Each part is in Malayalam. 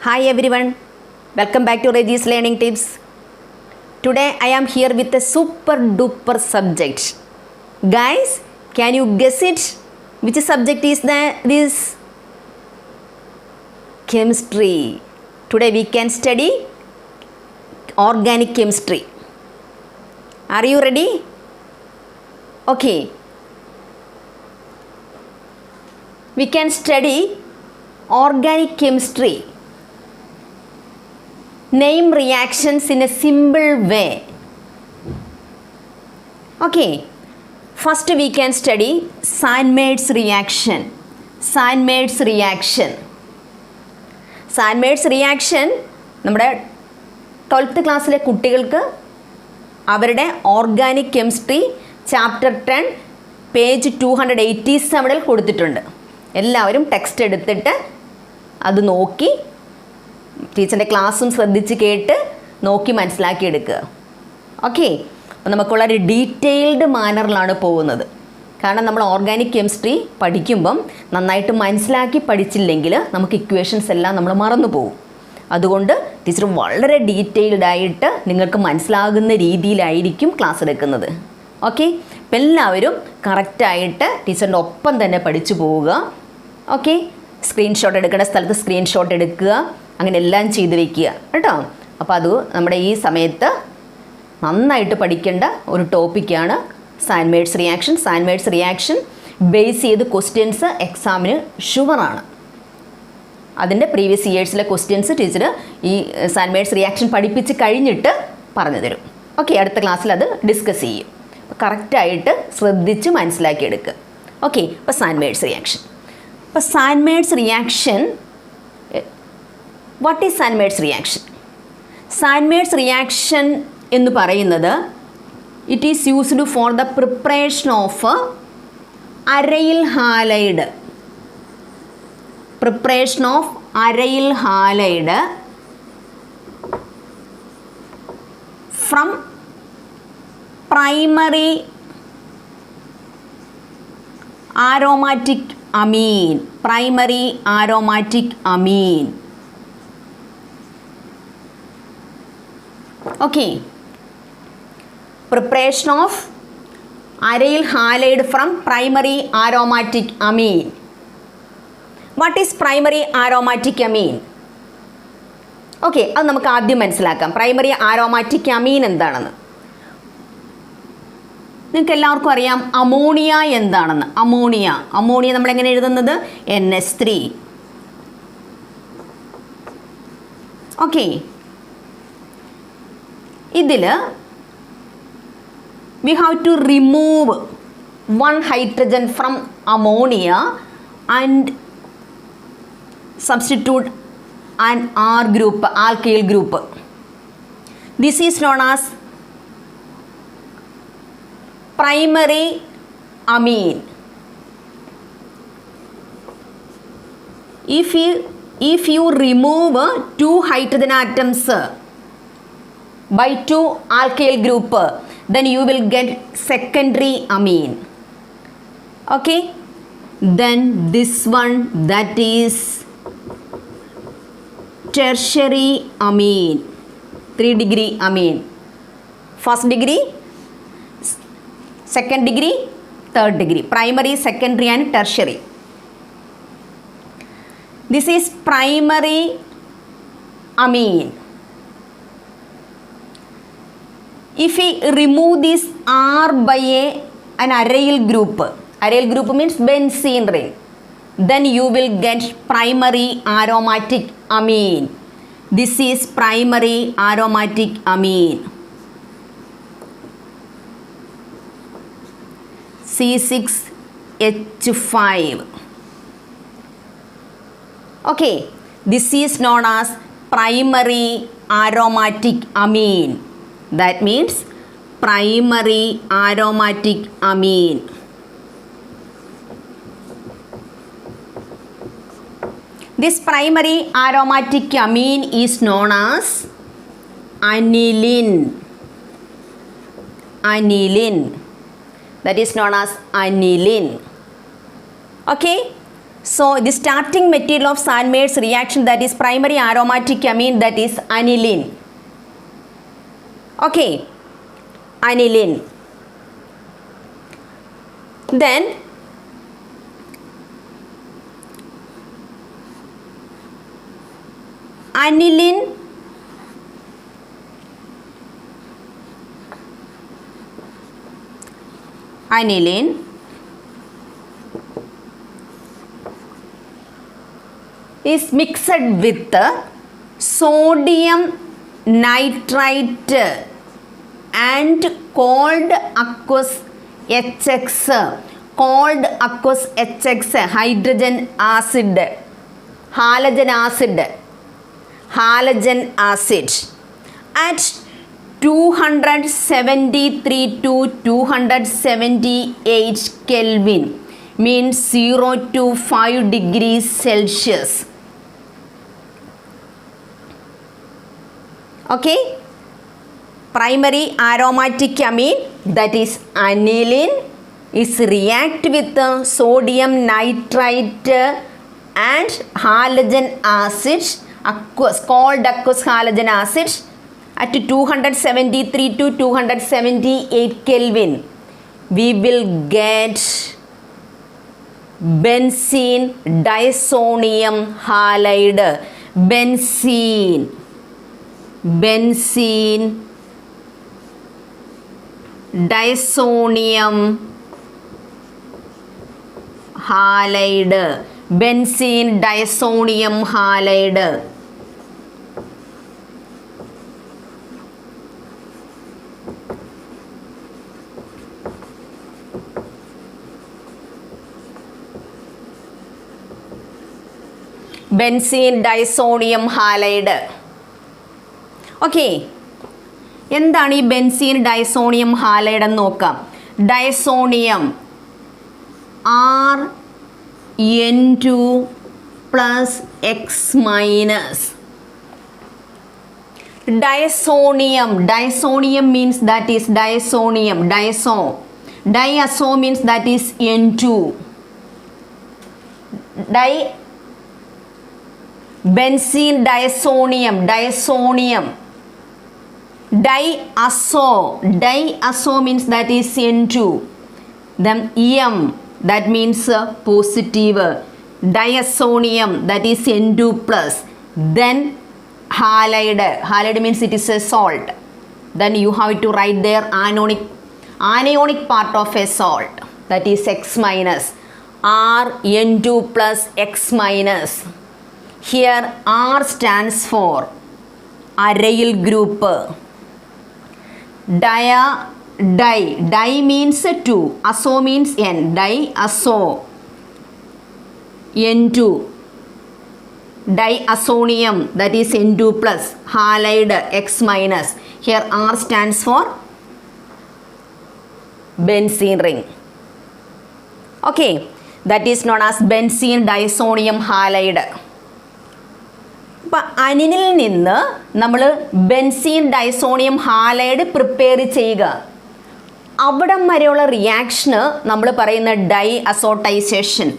Hi everyone, welcome back to Reggie's Learning Tips. Today I am here with a super duper subject. Guys, can you guess it? Which subject is this? Chemistry. Today we can study organic chemistry. Are you ready? Okay. We can study organic chemistry. Name reactions in a simple way. Okay. First we can study Sandmaid's reaction. Sandmaid's reaction. Sandmaid's reaction നമ്മുടെ 12th ക്ലാസ്സിലെ കുട്ടികൾക്ക് അവരുടെ ഓർഗാനിക് കെമിസ്ട്രി ചാപ്റ്റർ 10 പേജ് 287 കൊടുത്തിട്ടുണ്ട്. എല്ലാവരും ടെക്സ്റ്റ് എടുത്തിട്ട് അത് നോക്കി ടീച്ചറിൻ്റെ ക്ലാസ്സും ശ്രദ്ധിച്ച് കേട്ട് നോക്കി മനസ്സിലാക്കി എടുക്കുക. ഓക്കെ, അപ്പോൾ നമുക്കുള്ളൊരു ഡീറ്റെയിൽഡ് മാനറിലാണ് പോകുന്നത്. കാരണം നമ്മൾ ഓർഗാനിക് കെമിസ്ട്രി പഠിക്കുമ്പം നന്നായിട്ട് മനസ്സിലാക്കി പഠിച്ചില്ലെങ്കിൽ നമുക്ക് ഇക്വേഷൻസ് എല്ലാം നമ്മൾ മറന്നു പോകും. അതുകൊണ്ട് ടീച്ചർ വളരെ ഡീറ്റെയിൽഡ് ആയിട്ട് നിങ്ങൾക്ക് മനസ്സിലാകുന്ന രീതിയിലായിരിക്കും ക്ലാസ് എടുക്കുന്നത്. ഓക്കെ, അപ്പോൾ എല്ലാവരും കറക്റ്റായിട്ട് ടീച്ചറിൻ്റെ ഒപ്പം തന്നെ പഠിച്ചു പോവുക. ഓക്കെ, സ്ക്രീൻഷോട്ട് എടുക്കേണ്ട സ്ഥലത്ത് സ്ക്രീൻഷോട്ട് എടുക്കുക, അങ്ങനെ എല്ലാം ചെയ്ത് വയ്ക്കുക കേട്ടോ. അപ്പോൾ അത് നമ്മുടെ ഈ സമയത്ത് നന്നായിട്ട് പഠിക്കേണ്ട ഒരു ടോപ്പിക്കാണ് സാൻഡ്മേഡ്സ് റിയാക്ഷൻ. സാൻഡ്മേഡ്സ് റിയാക്ഷൻ ബേസ് ചെയ്ത് ക്വസ്റ്റ്യൻസ് എക്സാമിന് ഷുവറാണ്. അതിൻ്റെ പ്രീവിയസ് ഇയേഴ്സിലെ ക്വസ്റ്റ്യൻസ് ടീച്ചർ ഈ സാൻഡ്മേഡ്സ് റിയാക്ഷൻ പഠിപ്പിച്ച് കഴിഞ്ഞിട്ട് പറഞ്ഞു തരും. ഓക്കെ, അടുത്ത ക്ലാസ്സിൽ അത് ഡിസ്കസ് ചെയ്യും. അപ്പോൾ കറക്റ്റായിട്ട് ശ്രദ്ധിച്ച് മനസ്സിലാക്കിയെടുക്കുക. ഓക്കെ, അപ്പോൾ സാൻഡ്മേഡ്സ് റിയാക്ഷൻ. അപ്പോൾ Sandmeyer's reaction, what is Sandmeyer's reaction? Sandmeyer's reaction എന്ന് പറയുന്നത് it is used for the preparation of aryl halide. Preparation of aryl halide from primary aromatic amine. Primary aromatic amine. Okay. Preparation of aryl halide from primary aromatic amine. What is primary aromatic amine? Okay, അത് നമുക്ക് ആദ്യം മനസ്സിലാക്കാം. പ്രൈമറി ആരോമാറ്റിക് അമീൻ എന്താണെന്ന്. നിങ്ങൾക്ക് എല്ലാവർക്കും അറിയാം അമോണിയ എന്താണെന്ന്. അമോണിയ നമ്മൾ എങ്ങനെ എഴുതുന്നത്? NH3. ഓക്കെ, ഇതിൽ we have to remove 1 hydrogen from ammonia and substitute an R group, alkyl group. This is known as primary amine. If you remove 2 hydrogen atoms by 2 alkyl group, then you will get secondary amine. Okay, then this one, that is tertiary amine. 3 degree amine. First degree, second degree, third degree. Primary, secondary and tertiary. This is primary amine. If we remove this R by an aryl group means benzene ring, then you will get primary aromatic amine. This is primary aromatic amine. C6H5. Okay, this is known as primary aromatic amine. That means primary aromatic amine. This primary aromatic amine is known as aniline. That is known as aniline. Okay, So the starting material of Sandmeier's reaction, that is primary aromatic amine, that is aniline. Okay, aniline. Then aniline is mixed with sodium nitrite and cold aqueous HX, hydrogen acid, halogen acid at 273 to 278 Kelvin, means 0 to 5 degrees Celsius. Okay, primary aromatic amine, that is aniline, is react with sodium nitrite and halogen acid, cold aqueous halogen acid at 273 to 278 Kelvin. We will get benzene disonium halide. Benzene disonium halide. Benzene disonium halide. Benzene diazonium halide. Okay, എന്താണ് ഈ ബെൻസീൻ ഡൈസോണിയം ഹാലൈഡ് എന്ന് നോക്കാം. Diazonium RN2 plus X minus. Disonium means that is disonium. Diazo means that is N2. Benzene disonium. Diazo means that is N2. Then M, that means positive. Diazonium, that is N2 plus. Then halide means it is a salt. Then you have to write there anionic part of a salt, that is X minus. RN2 plus X minus. Here R stands for aryl group. Di means 2, azo means N. Diazo, N2. Diazonium, that is N2 plus. Halide, X minus. Here R stands for benzene ring. Okay, that is known as benzene disonium halide. അപ്പം അനിലിൽ നിന്ന് നമ്മൾ ബെൻസീൻ ഡൈസോണിയം ഹാലൈഡ് പ്രിപ്പയർ ചെയ്യുക. അവിടം വരെയുള്ള റിയാക്ഷന് നമ്മൾ പറയുന്ന ഡൈഅസോട്ടൈസേഷൻ.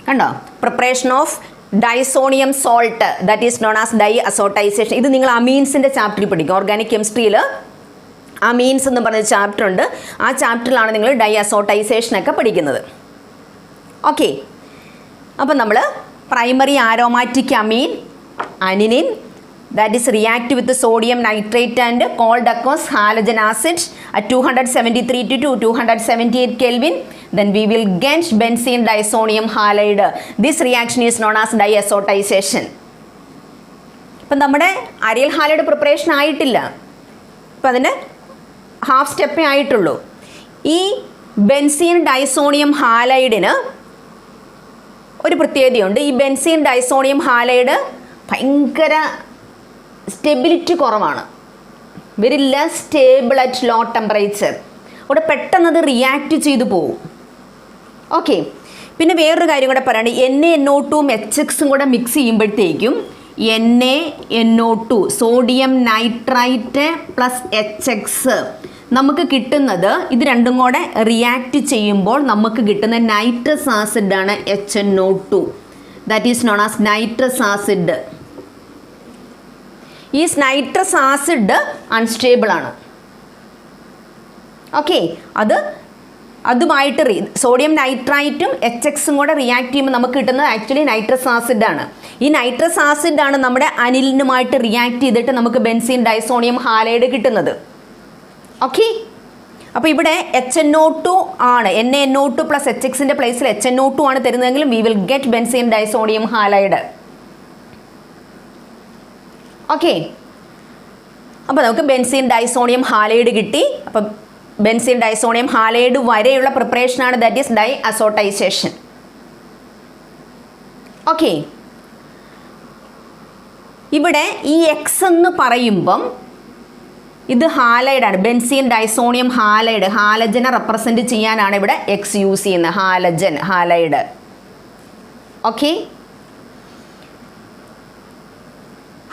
കണ്ടോ, preparation of diazonium salt, that is known as diazotization. ഇത് നിങ്ങൾ അമീൻസിൻ്റെ ചാപ്റ്ററിൽ പഠിക്കും. ഓർഗാനിക് കെമിസ്ട്രിയിൽ അമീൻസ് എന്ന് പറഞ്ഞ ചാപ്റ്റർ ഉണ്ട്. ആ ചാപ്റ്ററിലാണ് നിങ്ങൾ ഡൈഅസോട്ടൈസേഷനൊക്കെ പഠിക്കുന്നത്. ഓക്കെ, അപ്പം നമ്മൾ primary aromatic amine aniline, that is react with the sodium nitrate and cold aqueous halogen acid at 273 to 278 Kelvin. Then we will get benzene disonium halide. This reaction is known as diazotization. ഇപ്പം നമ്മുടെ അരിയൽ ഹാലൈഡ് പ്രിപ്പറേഷൻ ആയിട്ടില്ല. ഇപ്പം അതിന് ഹാഫ് സ്റ്റെപ്പേ ആയിട്ടുള്ളൂ. ഈ ബെൻസീൻ ഡൈസോണിയം ഹാലൈഡിന് ഒരു പ്രത്യേകതയുണ്ട്. ഈ ബെൻസീൻ ഡൈസോണിയം ഹാലൈഡ് ഭയങ്കര സ്റ്റെബിലിറ്റി കുറവാണ്. Very less stable at low temperature. അവിടെ പെട്ടെന്നത് റിയാക്റ്റ് ചെയ്തു പോകും. ഓക്കെ, പിന്നെ വേറൊരു കാര്യം കൂടെ പറയുകയാണ്, NaNO2 HX കൂടെ മിക്സ് ചെയ്യുമ്പോഴത്തേക്കും NaNO2 sodium nitrite plus HX നമുക്ക് കിട്ടുന്നത്, ഇത് രണ്ടും കൂടെ റിയാക്ട് ചെയ്യുമ്പോൾ നമുക്ക് കിട്ടുന്ന നൈട്രസ് ആസിഡാണ് HNO2. That is known as nitrous acid. ഈ നൈട്രസ് ആസിഡ് അൺസ്റ്റേബിൾ ആണ്. ഓക്കെ, അതുമായിട്ട് സോഡിയം നൈട്രൈറ്റും HXും കൂടെ റിയാക്ട് ചെയ്യുമ്പോൾ നമുക്ക് കിട്ടുന്നത് ആക്ച്വലി നൈട്രസ് ആസിഡാണ്. ഈ നൈട്രസ് ആസിഡാണ് നമ്മുടെ അനിലിനുമായിട്ട് റിയാക്ട് ചെയ്തിട്ട് നമുക്ക് ബെൻസീൻ ഡൈസോണിയം ഹാലൈഡ് കിട്ടുന്നത്. ഓക്കെ, അപ്പോൾ ഇവിടെ HNO2 ആണ്, NaNO2 പ്ലസ് HXിൻ്റെ പ്ലേസിൽ HNO2 ആണ് തരുന്നതെങ്കിലും we will get benzene diazonium halide. Okay, അപ്പോൾ നമുക്ക് ബെൻസീൻ ഡൈസോണിയം ഹാലൈഡ് കിട്ടി. അപ്പം ബെൻസീൻ ഡൈസോണിയം ഹാലൈഡ് വരെയുള്ള പ്രിപ്പറേഷനാണ്, ദാറ്റ് ഈസ് ഡൈ അസോട്ടൈസേഷൻ. ഓക്കെ, ഇവിടെ ഈ എക്സ് എന്ന് പറയുമ്പം ഇത് ഹാലൈഡാണ്, ബെൻസീൻ ഡൈസോണിയം ഹാലൈഡ്. ഹാലജനെ റെപ്രസെൻറ്റ് ചെയ്യാനാണ് ഇവിടെ എക്സ് യൂസ് ചെയ്യുന്നത്, halogen, halide. Okay,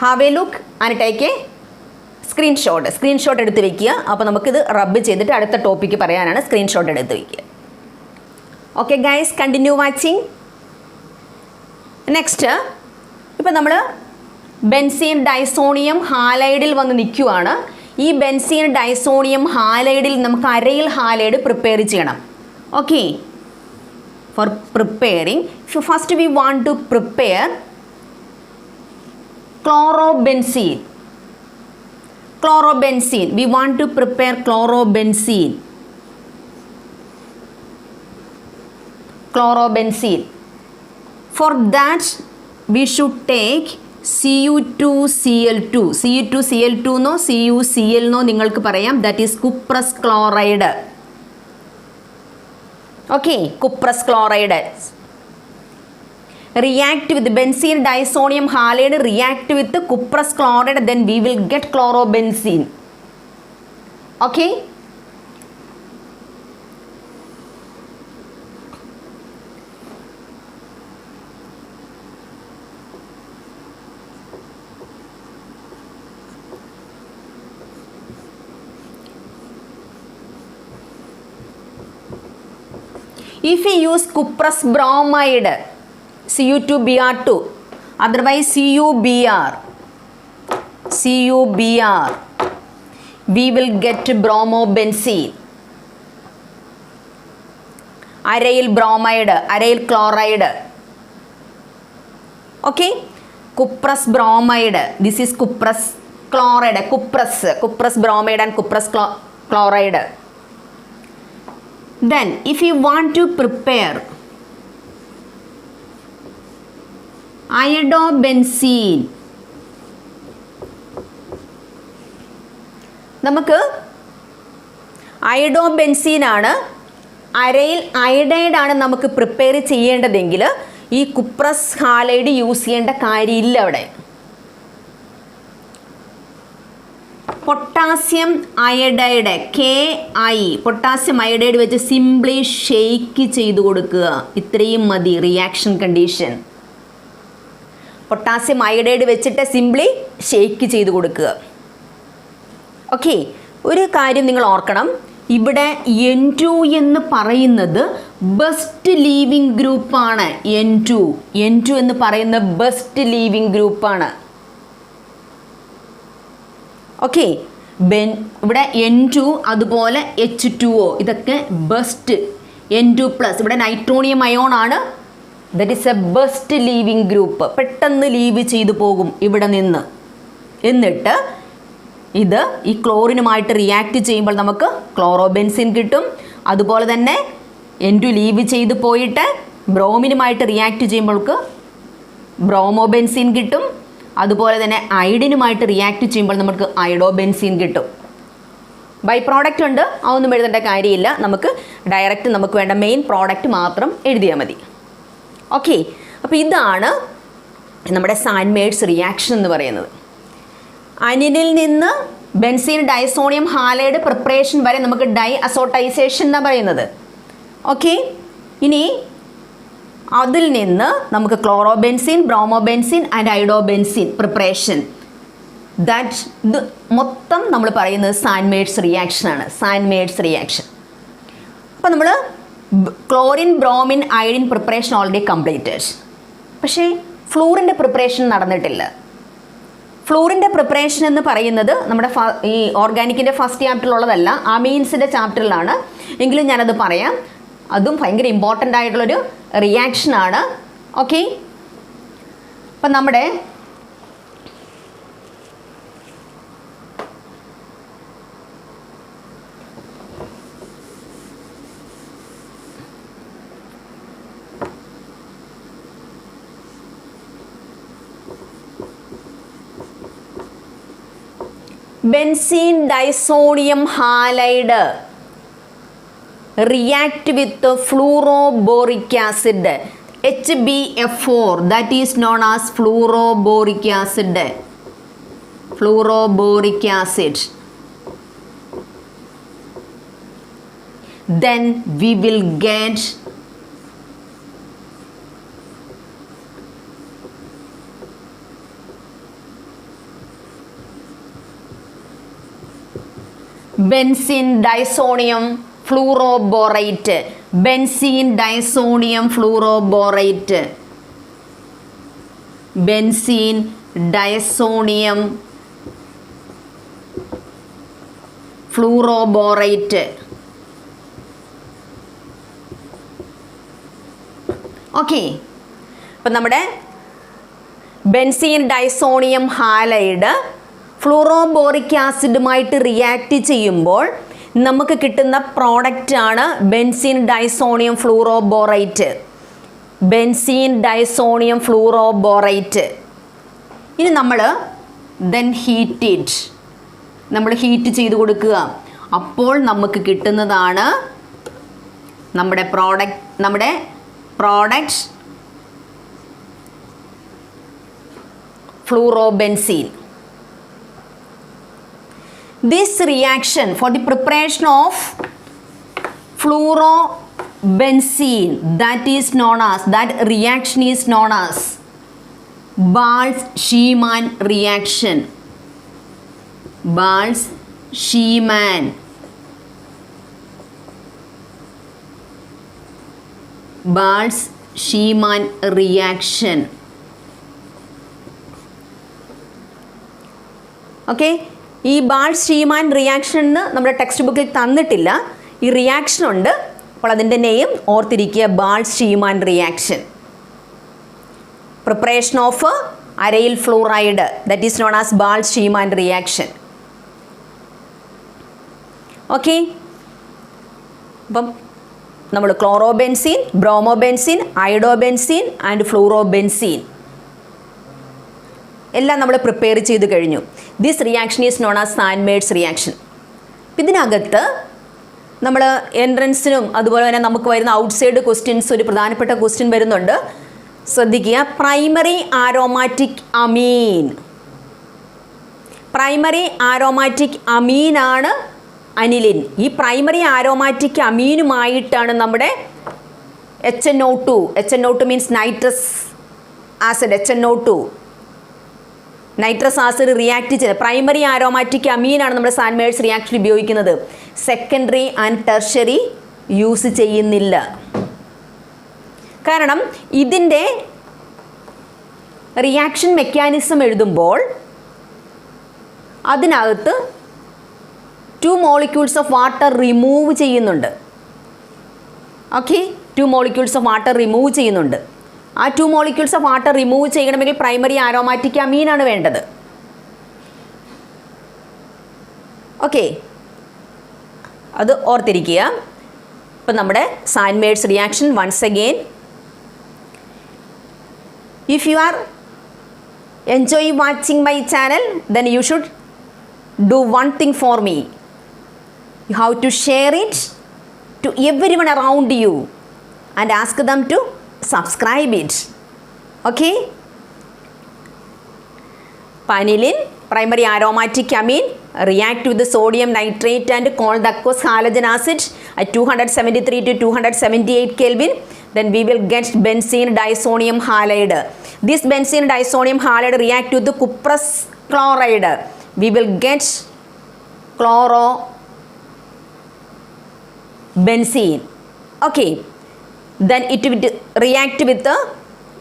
have A look and take A screenshot എടുത്ത് വയ്ക്കുക. അപ്പോൾ നമുക്കിത് റബ്ബ് ചെയ്തിട്ട് അടുത്ത ടോപ്പിക്ക് പറയാനാണ് സ്ക്രീൻഷോട്ട് എടുത്ത് വയ്ക്കുക. Okay guys, continue watching. Next, ഇപ്പോൾ നമ്മൾ ബെൻസീൻ ഡൈസോണിയം ഹാലൈഡിൽ വന്ന് നിൽക്കുവാണ്. ഈ ബെൻസീൻ ഡൈസോണിയം ഹാലൈഡിൽ നമുക്ക് അരയിൽ ഹാലൈഡ് പ്രിപ്പയർ ചെയ്യണം. Okay, for preparing first we want to prepare chlorobenzene. We want to prepare chlorobenzene. For that we should take Cu2Cl2. Cu2Cl2 no CuCl no നിങ്ങൾക്ക് പറയാം, that is cuprous chloride. Okay, cuprous chloride react with benzene disonium halide, react with the cuprous chloride, then we will get chlorobenzene. Okay, if we use cuprous bromide Cu2Br2, otherwise CuBr, we will get bromobenzene. Aryl bromide, aryl chloride. Okay, cuprous bromide, this is cuprous chloride, cuprous bromide and cuprous chloride. Then if you want to prepare iodobenzene, നമുക്ക് അയഡോബെൻസീൻ ആണ്, അരയിൽ അയഡൈഡ് ആണ് നമുക്ക് പ്രിപ്പയർ ചെയ്യേണ്ടതെങ്കിൽ ഈ കുപ്രസ് ഹാലൈഡ് യൂസ് ചെയ്യേണ്ട കാര്യമില്ല. അവിടെ potassium iodide KI, potassium iodide വെച്ച് സിംപ്ലി ഷെയ്ക്ക് ചെയ്ത് കൊടുക്കുക. ഇത്രയും മതി റിയാക്ഷൻ കണ്ടീഷൻ. പൊട്ടാസ്യം അയഡൈഡ് വെച്ചിട്ട് സിംപ്ലി ഷെയ്ക്ക് ചെയ്ത് കൊടുക്കുക. ഓക്കെ, ഒരു കാര്യം നിങ്ങൾ ഓർക്കണം, ഇവിടെ N2 എന്ന് പറയുന്നത് ബെസ്റ്റ് ലീവിങ് ഗ്രൂപ്പാണ്. N2 എന്ന് പറയുന്ന ബെസ്റ്റ് ലീവിങ് ഗ്രൂപ്പാണ്. ഓക്കെ, ഇവിടെ N2 അതുപോലെ H2O ഇതൊക്കെ ബെസ്റ്റ്. N2+, ഇവിടെ നൈട്രോണിയം അയോൺ ആണ്, that is a best leaving group. പെട്ടെന്ന് ലീവ് ചെയ്തു പോകും ഇവിടെ നിന്ന്. എന്നിട്ട് ഇത് ഈ ക്ലോറിനുമായിട്ട് റിയാക്ട് ചെയ്യുമ്പോൾ നമുക്ക് ക്ലോറോബെൻസിൻ കിട്ടും. അതുപോലെ തന്നെ N2 ലീവ് ചെയ്ത് പോയിട്ട് ബ്രോമിനുമായിട്ട് റിയാക്ട് ചെയ്യുമ്പോൾ ബ്രോമോബെൻസിൻ കിട്ടും. അതുപോലെ തന്നെ അയഡിനുമായിട്ട് റിയാക്ട് ചെയ്യുമ്പോൾ നമുക്ക് അയഡോബെൻസിൻ കിട്ടും. ബൈ പ്രോഡക്റ്റ് ഉണ്ട്, അതൊന്നും എഴുതേണ്ട കാര്യമില്ല. നമുക്ക് ഡയറക്റ്റ് നമുക്ക് വേണ്ട മെയിൻ പ്രോഡക്റ്റ് മാത്രം എഴുതിയാൽ മതി. ഓക്കെ, അപ്പോൾ ഇതാണ് നമ്മുടെ സാൻമേഴ്സ് റിയാക്ഷൻ എന്ന് പറയുന്നത്. അനിലിൽ നിന്ന് ബെൻസീൻ ഡൈസോണിയം ഹാലൈഡ് പ്രിപ്പറേഷൻ വരെ നമുക്ക് ഡൈ അസോട്ടൈസേഷൻ എന്നാണ് പറയുന്നത്. ഓക്കെ, ഇനി അതിൽ നിന്ന് നമുക്ക് ക്ലോറോബെൻസീൻ, ബ്രോമോബെൻസീൻ ആൻഡ് ഐഡോബെൻസീൻ പ്രിപ്പറേഷൻ. ദാറ്റ് ഇത് മൊത്തം നമ്മൾ പറയുന്നത് സാൻമേഴ്സ് റിയാക്ഷനാണ്. സാൻമേഴ്സ് റിയാക്ഷൻ. അപ്പോൾ നമ്മൾ chlorine, bromine, iodine preparation already completed. പക്ഷേ ഫ്ലൂറിൻ്റെ പ്രിപ്പറേഷൻ നടന്നിട്ടില്ല. ഫ്ലൂറിൻ്റെ പ്രിപ്പറേഷൻ എന്ന് പറയുന്നത് നമ്മുടെ ഈ ഓർഗാനിക്കിൻ്റെ ഫസ്റ്റ് ചാപ്റ്ററിലുള്ളതല്ല, അമീൻസിൻ്റെ ചാപ്റ്ററിലാണ്. എങ്കിലും ഞാനത് പറയാം. അതും ഭയങ്കര ഇമ്പോർട്ടൻ്റ് ആയിട്ടുള്ളൊരു റിയാക്ഷനാണ്. ഓക്കെ, അപ്പം നമ്മുടെ benzene diazonium halide react with fluoroboric acid HbF4, that is known as fluoroboric acid. Fluoroboric acid. Then we will get benzene disonium fluoroborate. Benzene disonium fluoroborate. Benzene disonium fluoroborate. Okay, അപ്പം നമ്മുടെ ബെൻസീൻ ഡൈസോണിയം ഹാലൈഡ് ഫ്ലൂറോബോറിക് ആസിഡുമായിട്ട് റിയാക്ട് ചെയ്യുമ്പോൾ നമുക്ക് കിട്ടുന്ന പ്രോഡക്റ്റാണ് benzene diazonium fluoroborate. Benzene diazonium fluoroborate. ഇനി നമ്മൾ ദെൻ ഹീറ്റ് ഇറ്റ്. നമ്മൾ ഹീറ്റ് ചെയ്ത് കൊടുക്കുക. അപ്പോൾ നമുക്ക് കിട്ടുന്നതാണ് നമ്മുടെ product fluorobenzene. This reaction for the preparation of fluorobenzene, that reaction is known as Balz-Schiemann reaction. Balz-Schiemann. Balz-Schiemann reaction. Okay, ഈ ബാൾസ്-ഷീമാൻ റിയാക്ഷൻ നമ്മുടെ ടെക്സ്റ്റ് ബുക്കിൽ തന്നിട്ടില്ല. ഈ റിയാക്ഷൻ ഉണ്ട്. അപ്പോൾ അതിൻ്റെ നെയിം ഓർത്തിരിക്കുക, Balz Schiemann reaction. Preparation of aryl fluoride, that is known as Balz Schiemann reaction. Okay, അപ്പം നമ്മൾ ക്ലോറോബെൻസീൻ, ബ്രോമോബെൻസീൻ, ഐഡോബെൻസീൻ ആൻഡ് ഫ്ലൂറോബെൻസീൻ എല്ലാം നമ്മൾ പ്രിപ്പയർ ചെയ്ത് കഴിഞ്ഞു. This reaction is known as Sandmeyer's reaction. ഇതിനകത്ത് നമ്മൾ എൻട്രൻസിനും അതുപോലെ തന്നെ നമുക്ക് വരുന്ന ഔട്ട്സൈഡ് ക്വസ്റ്റ്യൻസ് ഒരു പ്രധാനപ്പെട്ട ക്വസ്റ്റ്യൻ വരുന്നുണ്ട്. ശ്രദ്ധിക്കുക, primary aromatic amine. Primary aromatic അമീനാണ് അനിലിൻ. ഈ പ്രൈമറി ആരോമാറ്റിക് അമീനുമായിട്ടാണ് നമ്മുടെ HNO2. HNO2 means nitrous acid. HNO2 nitrous acid react ചെയ്ത് പ്രൈമറി ആരോമാറ്റിക് അമീനാണ് നമ്മുടെ സാൻമേഴ്സ് റിയാക്ഷൻ ഉപയോഗിക്കുന്നത്. സെക്കൻഡറി ആൻഡ് ടെർഷ്യറി യൂസ് ചെയ്യുന്നില്ല. കാരണം ഇതിൻ്റെ റിയാക്ഷൻ മെക്കാനിസം എഴുതുമ്പോൾ അതിനകത്ത് 2 molecules ഓഫ് വാട്ടർ റിമൂവ് ചെയ്യുന്നുണ്ട്. Okay, 2 molecules of water remove ചെയ്യുന്നുണ്ട്. ആ 2 molecules ഓഫ് വാട്ടർ റിമൂവ് ചെയ്യണമെങ്കിൽ പ്രൈമറി ആരോമാറ്റിക് അമീനാണ് വേണ്ടത്. ഓക്കെ, അത് ഓർത്തിരിക്കുക. ഇപ്പം നമ്മുടെ Sandmeyer's reaction once again. If you are enjoy watching my channel, then you should do one thing for me. You have to share it to everyone around you and ask them to subscribe it. Okay, Panilin, primary aromatic amine, react with the sodium nitrate and cold aqueous halogen acid at 273 to 278 Kelvin. then we will get benzene disonium halide. This benzene disonium halide react with the cuprous chloride. We will get chlorobenzene. Okay, then it will react with the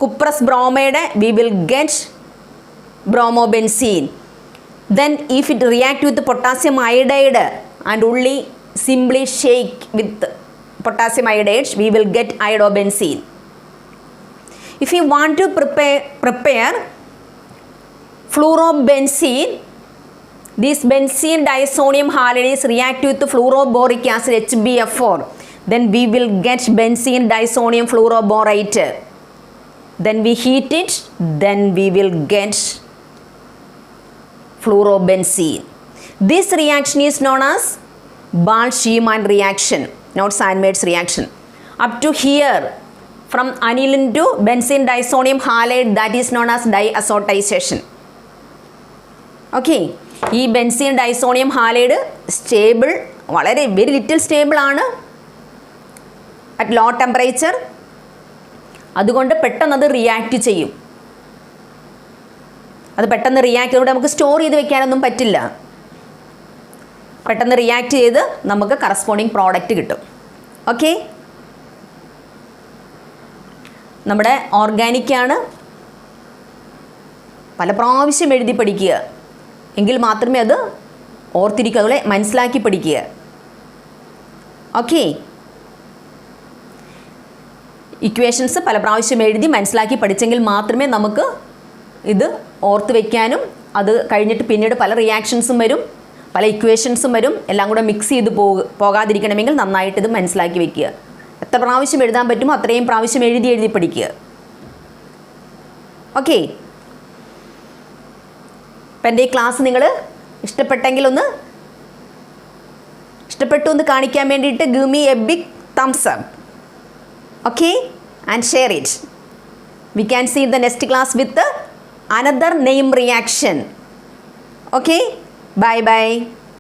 cuprous bromide. We will get bromobenzene. Then if it react with the potassium iodide and only simply shake with potassium iodide, we will get iodobenzene. If you want to prepare fluorobenzene, this benzene disonium halide is react with the fluoroboric acid HBF4. Then we will get benzene disonium fluoroborate. Then we heat it, then we will get fluorobenzene. This reaction is known as Ball-Schumann reaction, not Sandmaid's reaction. Up to here, from aniline to benzene disonium halide, that is known as diazotization. Okay, ഈ ബെൻസീൻ ഡൈസോണിയം ഹാലൈഡ് സ്റ്റേബിൾ, വളരെ വെരി ലിറ്റിൽ സ്റ്റേബിൾ ആണ് അറ്റ് ലോ ടെമ്പറേച്ചർ. അതുകൊണ്ട് പെട്ടെന്ന് അത് റിയാക്ട് ചെയ്യും. അത് പെട്ടെന്ന് റിയാക്ട് ചെയ്തുകൊണ്ട് നമുക്ക് സ്റ്റോർ ചെയ്ത് വെക്കാനൊന്നും പറ്റില്ല. പെട്ടെന്ന് റിയാക്ട് ചെയ്ത് നമുക്ക് കറസ്പോണ്ടിങ് പ്രോഡക്റ്റ് കിട്ടും. ഓക്കെ, നമ്മുടെ ഓർഗാനിക്കാണ്. പല പ്രാവശ്യം എഴുതി പഠിക്കുക, എങ്കിൽ മാത്രമേ അത് ഓർത്തിരിക്കുക, അതുപോലെ മനസ്സിലാക്കി പഠിക്കുക. ഓക്കെ, ഇക്വേഷൻസ് പല പ്രാവശ്യം എഴുതി മനസ്സിലാക്കി പഠിച്ചെങ്കിൽ മാത്രമേ നമുക്ക് ഇത് ഓർത്ത് വയ്ക്കാനും, അത് കഴിഞ്ഞിട്ട് പിന്നീട് പല റിയാക്ഷൻസും വരും, പല ഇക്വേഷൻസും വരും, എല്ലാം കൂടെ മിക്സ് ചെയ്ത് പോകാതിരിക്കണമെങ്കിൽ നന്നായിട്ട് ഇത് മനസ്സിലാക്കി വയ്ക്കുക. എത്ര പ്രാവശ്യം എഴുതാൻ പറ്റുമോ അത്രയും പ്രാവശ്യം എഴുതി പഠിക്കുക. ഓക്കെ, അപ്പം എൻ്റെ ഈ ക്ലാസ് നിങ്ങൾ ഇഷ്ടപ്പെട്ടു എന്ന് കാണിക്കാൻ വേണ്ടിയിട്ട് give me a big thumbs up. Okay, and share it. We can see the next class with another name reaction. Okay, bye bye.